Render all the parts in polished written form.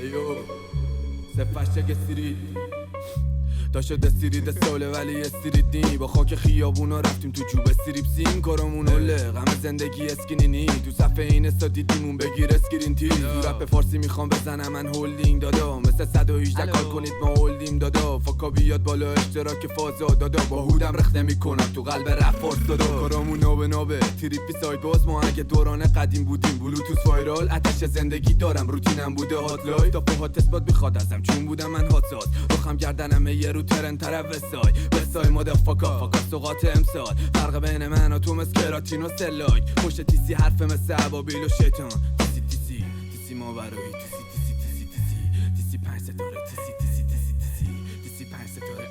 ایو سفشک استریت داشت استریت ساله ولی استریت نی با خاک خیابونا رفتیم تو جوب استریپ سین کارمون هله غم زندگی اسکینینی تو صفحه این استا دیدیمون بگیر اسکرین تی رپ فارسی میخوام بزنم من هولدینگ دادا مثل 118 کار کنید ما هولدیم دادا فاکا بیاد بالا اشتراک فازا دادا با هودم رخ نمیکنم تو قلب رپ فارس دادا کارمون نابه تریپی سایت باز ما اگه دوران قدیم بودیم بلوتوث وایرال آتش زندگی دارم روتینم بوده هات لایف تا هات اثبات میخواد ازم چون بودم من هات ساز رخم گردنم یه رو ترن طرف وسای مادرفاکا سوقات امسال فرق بین من و تو مثل کراتین و سلاک پشت تیسی حرف مثل ابابیل و شیطان تیسی ما برای تیسی 5 ستاره تیسی 5 ستاره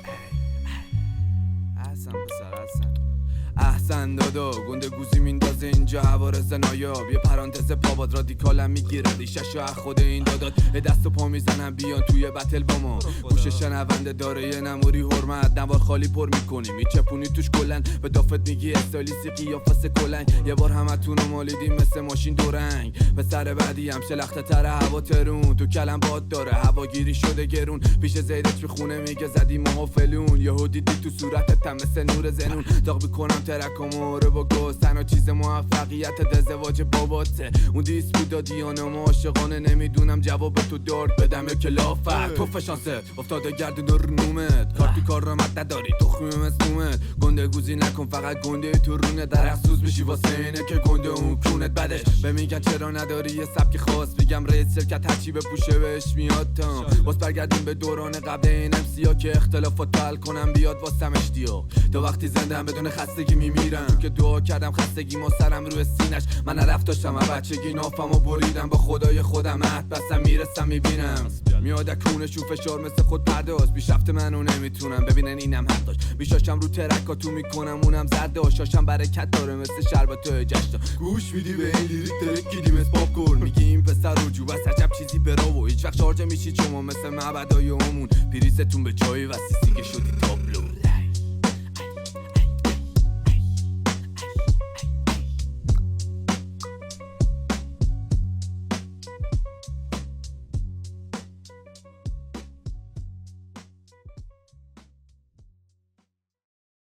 احسن دادا گنده گوزی میندازه اینجا عوارض نایاب یه پرانتز پاباد رادیکالم میگیره ریشش از خود این دادات به دست و پا میزنم بیان توی بتل با ما گوش شنونده داره یه نموری حرمت نوار خالی پر میکنیم میچپونی توش کلن به دافت میگی استایلیسی قیافه کلنگ یه بار همتونو مالیدیم مثل ماشین دورنگ به سر بعدی هم شلخته تر هوا ترون تو کلم باد داره هواگیری شده گرون پیش زیدش به خونه میگه زدی ماها فلون یهو دیدی تو صورتت مثل نور زنون داغ میکنم ترکامو با گوز تنها چیز موفقیت ازدواج باباته اون دیس بود دادیانه ما عاشقانه نمیدونم جواب تو دارد بدم یا کلافت تو فشانسه افتاده گردون رو نومت کارتی کار رو مد نداری تو خوی مسمومت گنده گوزی نکن فقط گنده تو رونه در افسوس میشی واسه اینه که گنده اون کونت بدش به میگن چرا نداری یه سبک خاص میگم رئیس شرکت هرچی بپوشه بهش میاد تام باز برگردیم به دوران قبل این امسیا که اختلافات حل کنم بیاد واسم اشتیاق تا وقتی زندم بدون خستگی میمیرم که دعا کردم خستگی ما سرم روی سینش من نرفت داشتم و بچگی نافمو بریدم با خدای خودم عهد بستم میرسم میبینم میاد کونشون فشار مثل خود پرداز بیشفت منو نمیتونم ببینن اینم حق داشت بیشاشم رو ترکاتو میکنم اونم زرده شاشم برکت داره مثل شربتای جشتا گوش میدی به این لیریک ترکیدی مثل پاپکورن میگی این پسر رجوع بس عجب چیزی برا و هیچ وقت شارژ میشی شما مثل معبدای همون پریستون به چای و سیسی که شدی تاپ